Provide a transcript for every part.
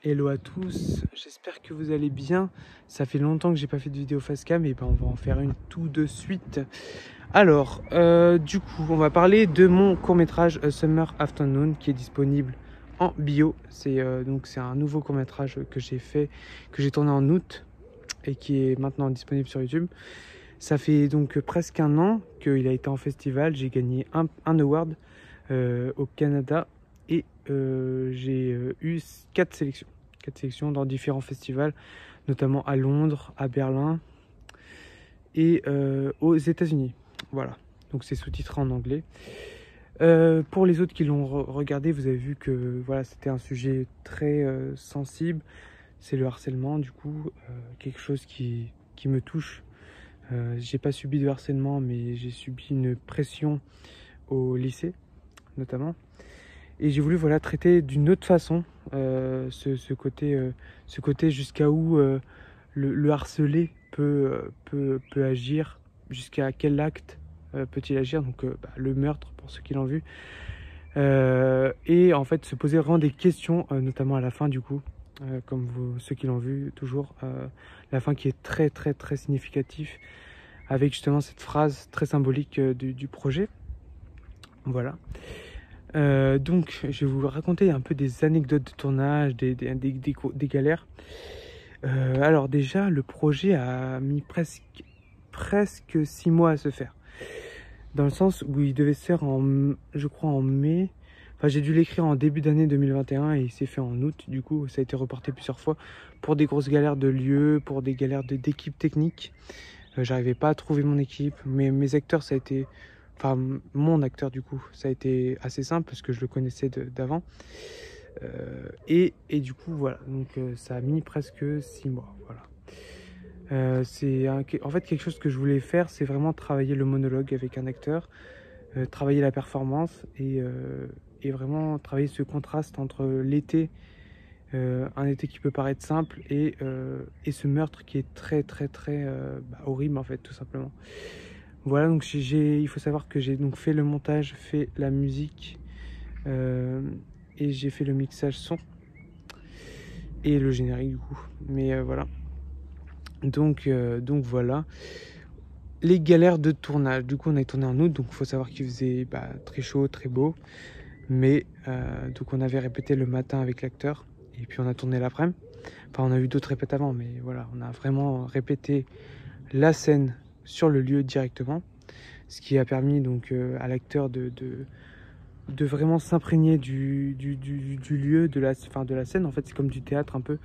Hello à tous, j'espère que vous allez bien. Ça fait longtemps que j'ai pas fait de vidéo facecam et ben on va en faire une tout de suite. Alors, du coup, on va parler de mon court-métrage A Summer Afternoon qui est disponible en bio. C'est un nouveau court-métrage que j'ai fait, que j'ai tourné en août et qui est maintenant disponible sur YouTube. Ça fait donc presque un an qu'il a été en festival. J'ai gagné un award au Canada et j'ai eu 4 sélections dans différents festivals, notamment à Londres, à Berlin et aux États-Unis. Voilà, donc c'est sous-titré en anglais. Pour les autres qui l'ont regardé, vous avez vu que voilà, c'était un sujet très sensible. C'est le harcèlement, du coup, quelque chose qui me touche. J'ai pas subi de harcèlement, mais j'ai subi une pression au lycée, notamment. Et j'ai voulu voilà, traiter d'une autre façon ce côté jusqu'à où le harcelé peut agir, jusqu'à quel acte peut-il agir, donc le meurtre pour ceux qui l'ont vu. Et en fait se poser vraiment des questions, notamment à la fin du coup, comme ceux qui l'ont vu toujours, la fin qui est très très très significatif, avec justement cette phrase très symbolique du projet. Voilà. Donc, je vais vous raconter un peu des anecdotes de tournage, des galères. Alors déjà, le projet a mis presque 6 mois à se faire. Dans le sens où il devait se faire je crois en mai. Enfin, j'ai dû l'écrire en début d'année 2021 et il s'est fait en août. Du coup, ça a été reporté plusieurs fois pour des grosses galères de lieu, pour des galères d'équipe technique. J'arrivais pas à trouver mon équipe, mais mes acteurs, ça a été... Enfin, mon acteur, du coup, ça a été assez simple parce que je le connaissais d'avant. Et du coup, voilà. Donc, ça a mis presque 6 mois. Voilà. En fait, quelque chose que je voulais faire, c'est vraiment travailler le monologue avec un acteur, travailler la performance et vraiment travailler ce contraste entre l'été, un été qui peut paraître simple, et ce meurtre qui est très, très, très horrible, en fait, tout simplement. Voilà, donc il faut savoir que j'ai donc fait le montage, fait la musique et j'ai fait le mixage son et le générique du coup. Mais voilà. Donc voilà. Les galères de tournage. Du coup, on a tourné en août, donc il faut savoir qu'il faisait très chaud, très beau. Mais donc on avait répété le matin avec l'acteur et puis on a tourné l'après-midi. Enfin, on a eu d'autres répètes avant, mais voilà, on a vraiment répété la scène sur le lieu directement, ce qui a permis donc à l'acteur de vraiment s'imprégner du lieu, de la scène. En fait, c'est comme du théâtre un peu,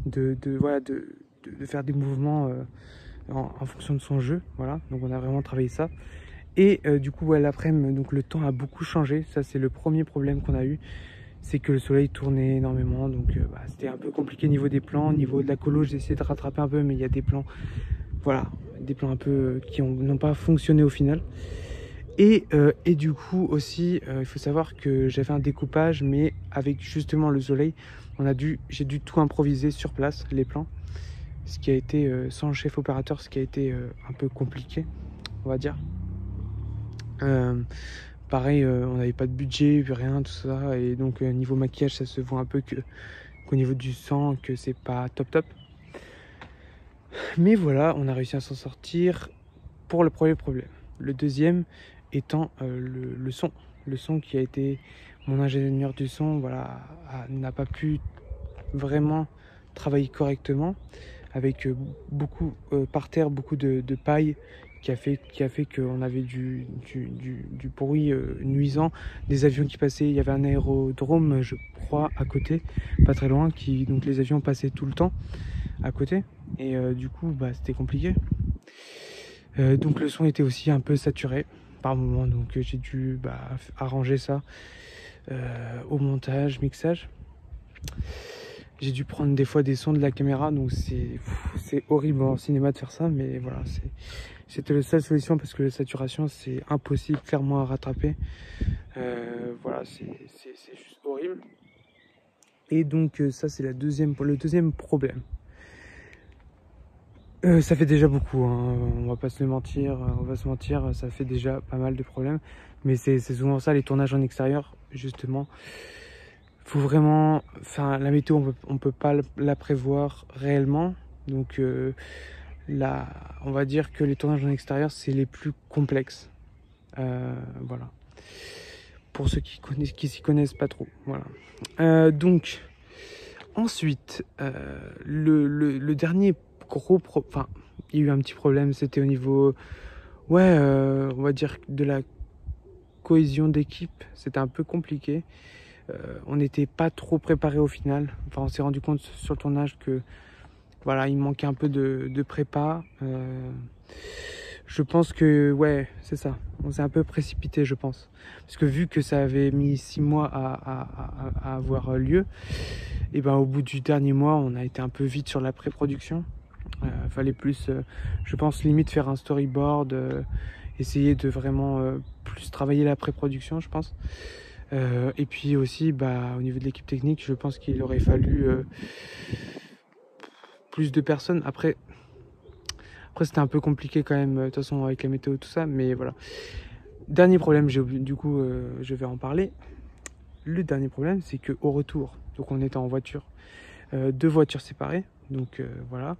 de faire des mouvements en fonction de son jeu. Voilà, donc on a vraiment travaillé ça. Et du coup, ouais, l'après-midi, donc le temps a beaucoup changé. Ça, c'est le premier problème qu'on a eu, c'est que le soleil tournait énormément, donc c'était un peu compliqué au niveau des plans. Au niveau de la colo, j'ai essayé de rattraper un peu, mais il y a des plans, voilà, des plans un peu qui n'ont pas fonctionné au final. Et du coup aussi, il faut savoir que j'avais un découpage, mais avec justement le soleil, j'ai dû tout improviser sur place, les plans, ce qui a été, sans le chef opérateur, ce qui a été un peu compliqué, on va dire. Pareil, on n'avait pas de budget, rien, tout ça, et donc niveau maquillage, ça se voit un peu qu'au niveau du sang, que c'est pas top. Mais voilà, on a réussi à s'en sortir pour le premier problème. Le deuxième étant le son. Le son qui a été... Mon ingénieur du son, voilà, n'a pas pu vraiment travailler correctement, avec beaucoup par terre, beaucoup de paille qui a fait qu'on avait du bruit nuisant, des avions qui passaient. Il y avait un aérodrome, je crois, à côté, pas très loin, donc les avions passaient tout le temps à côté, et du coup c'était compliqué. Donc le son était aussi un peu saturé par moment, donc j'ai dû arranger ça au montage, mixage. J'ai dû prendre des fois des sons de la caméra, donc c'est horrible en cinéma de faire ça, mais voilà, c'était la seule solution parce que la saturation c'est impossible clairement à rattraper. Voilà, c'est juste horrible. Et donc ça c'est le deuxième problème. Ça fait déjà beaucoup, hein. On va se mentir, ça fait déjà pas mal de problèmes. Mais c'est souvent ça, les tournages en extérieur, justement. faut vraiment, enfin, la météo, on peut pas la prévoir réellement. Donc, là, on va dire que les tournages en extérieur, c'est les plus complexes. Voilà. Pour ceux qui s'y connaissent pas trop. Voilà. Donc, ensuite, le dernier enfin, il y a eu un petit problème, c'était au niveau, ouais, on va dire de la cohésion d'équipe. C'était un peu compliqué. On n'était pas trop préparé au final. Enfin, on s'est rendu compte sur le tournage que, voilà, il manquait un peu de prépa. Je pense que, ouais, c'est ça. On s'est un peu précipité, je pense. Parce que vu que ça avait mis 6 mois à avoir lieu, et ben au bout du dernier mois, on a été un peu vite sur la pré-production. Fallait plus, je pense, limite faire un storyboard, essayer de vraiment plus travailler la pré-production, je pense. Et puis aussi, bah, au niveau de l'équipe technique, je pense qu'il aurait fallu plus de personnes. Après c'était un peu compliqué quand même, de toute façon, avec la météo, tout ça, mais voilà. Dernier problème, du coup, je vais en parler. Le dernier problème, c'est qu'au retour, donc on était en voiture, 2 voitures séparées, donc voilà.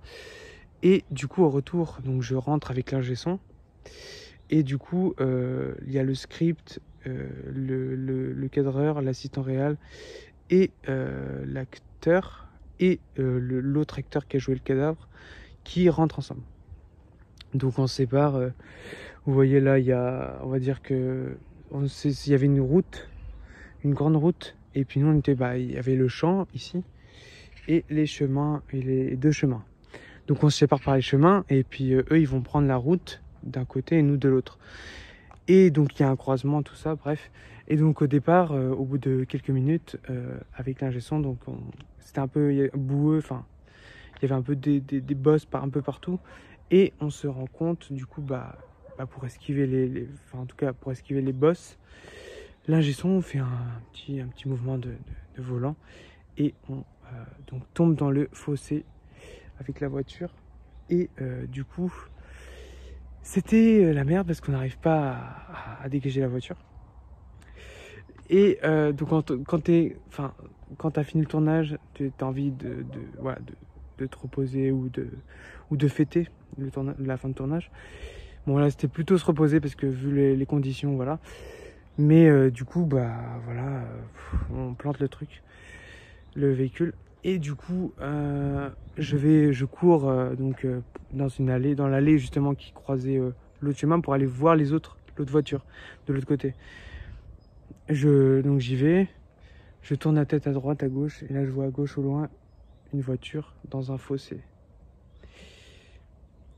Et du coup, au retour, donc je rentre avec l'ingé son, et du coup, il y a le script, le cadreur, l'assistant réel, et l'acteur, et l'autre acteur qui a joué le cadavre, qui rentrent ensemble. Donc on se sépare. Vous voyez là, on va dire que il y avait une route, une grande route, et puis nous on était, bah, il y avait le champ ici et les chemins et les 2 chemins. Donc on se sépare par les chemins et puis eux ils vont prendre la route d'un côté et nous de l'autre. Et donc il y a un croisement, tout ça, bref. Et donc au départ, au bout de quelques minutes, avec l'ingé son, donc c'était un peu boueux, enfin il y avait un peu des bosses un peu partout. Et on se rend compte, du coup, bah pour esquiver enfin, en tout cas, pour esquiver les bosses, l'ingé son fait un petit mouvement de volant et on donc tombe dans le fossé avec la voiture. Et du coup, c'était la merde parce qu'on n'arrive pas à dégager la voiture. Et donc quand t'as fini le tournage, t'as envie voilà, de te reposer ou de fêter la fin de tournage. Bon là c'était plutôt se reposer parce que vu les conditions, voilà. Mais du coup bah voilà, on plante le truc, le véhicule. Et du coup je cours donc dans l'allée justement qui croisait l'autre chemin pour aller voir l'autre voiture de l'autre côté. Donc j'y vais, je tourne la tête à droite, à gauche, et là je vois à gauche au loin une voiture dans un fossé.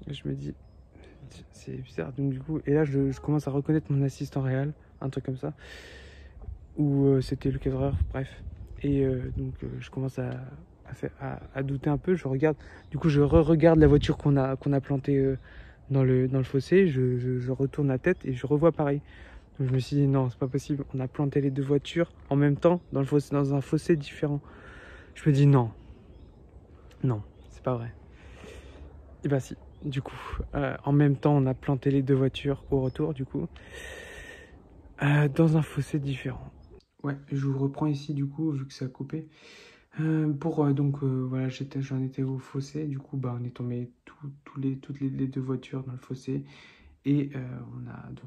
Et je me dis, c'est bizarre. Donc du coup, et là je commence à reconnaître mon assistant réel, un truc comme ça, ou c'était le cadreur, bref. Et donc je commence à douter un peu. Je regarde, du coup je regarde la voiture qu'on a plantée dans le fossé. Je retourne la tête et je revois pareil. Donc je me suis dit non, c'est pas possible. On a planté les 2 voitures en même temps dans un fossé différent. Je me dis non, c'est pas vrai. Et bah si, du coup, en même temps, on a planté les 2 voitures au retour, du coup, dans un fossé différent. Ouais, je vous reprends ici, du coup, vu que ça a coupé. Donc, voilà, j'en étais au fossé, du coup, bah, on est tombé toutes les 2 voitures dans le fossé. Et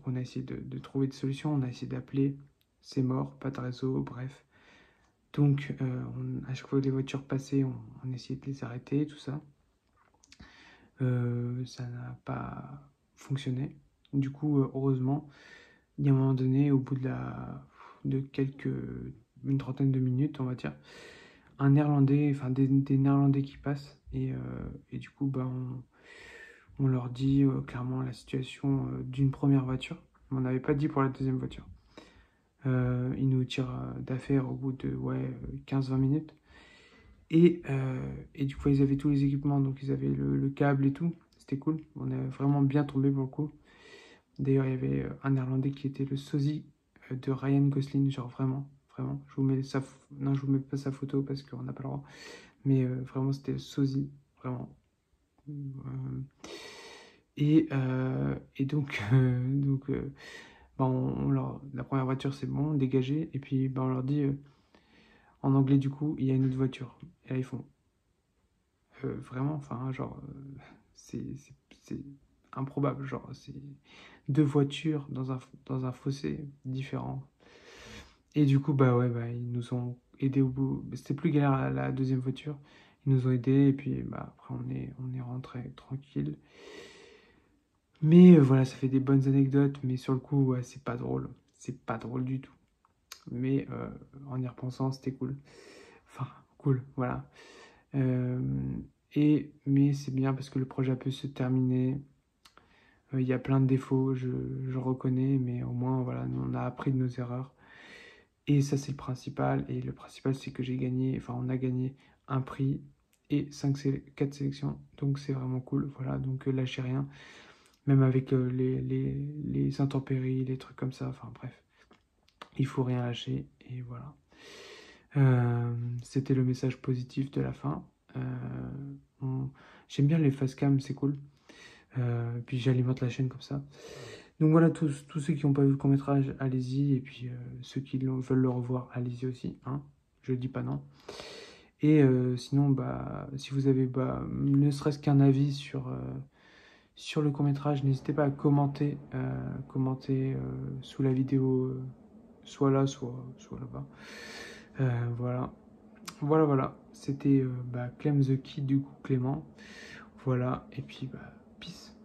on a essayé de trouver des solutions, on a essayé d'appeler, c'est mort, pas de réseau, bref. Donc, à chaque fois que les voitures passaient, on essayait de les arrêter, tout ça. Ça n'a pas fonctionné. Du coup, heureusement, il y a un moment donné, au bout de une trentaine de minutes, on va dire, un Néerlandais, enfin des Néerlandais qui passent, et du coup, bah, on leur dit clairement la situation d'une première voiture. On n'avait pas dit pour la deuxième voiture. Ils nous tirent d'affaire au bout de 15-20 minutes. Et du coup, ils avaient tous les équipements, donc ils avaient le câble et tout. C'était cool. On est vraiment bien tombé pour le coup. D'ailleurs, il y avait un Néerlandais qui était le sosie de Ryan Gosling, genre vraiment, vraiment. Non, je vous mets pas sa photo parce qu'on n'a pas le droit. Mais vraiment, c'était le sosie, vraiment. Et donc, bah, la première voiture, c'est bon, dégagée. Et puis, bah, on leur dit, En anglais, du coup, il y a une autre voiture. Et là, ils font vraiment, enfin, genre, c'est improbable. Genre, c'est deux voitures dans un fossé différent. Et du coup, bah ouais, bah, ils nous ont aidés au bout. C'était plus galère la deuxième voiture. Ils nous ont aidés et puis bah, après, on est rentré tranquille. Mais voilà, ça fait des bonnes anecdotes, mais sur le coup, ouais, c'est pas drôle. C'est pas drôle du tout. Mais en y repensant, c'était cool. Enfin, cool, voilà. Euh, mais c'est bien parce que le projet peut se terminer. Il y a plein de défauts, je reconnais, mais au moins, voilà, on a appris de nos erreurs. Et ça, c'est le principal. Et le principal, c'est que j'ai gagné, enfin, on a gagné un prix et 4 sélections. Donc, c'est vraiment cool. Voilà, donc lâchez rien. Même avec les intempéries, les trucs comme ça. Enfin, bref, il faut rien lâcher. Et voilà. C'était le message positif de la fin. Euh, J'aime bien les facecam, c'est cool. Puis j'alimente la chaîne comme ça. Donc voilà, tous ceux qui n'ont pas vu le court-métrage, allez-y. Et puis ceux qui veulent le revoir, allez-y aussi. Hein, je dis pas non. Et sinon, bah, si vous avez bah, ne serait-ce qu'un avis sur le court-métrage, n'hésitez pas à commenter, sous la vidéo, soit là, soit là-bas. Voilà. Voilà. C'était bah, Clem the Kid, du coup, Clément. Voilà. Et puis, bah, peace.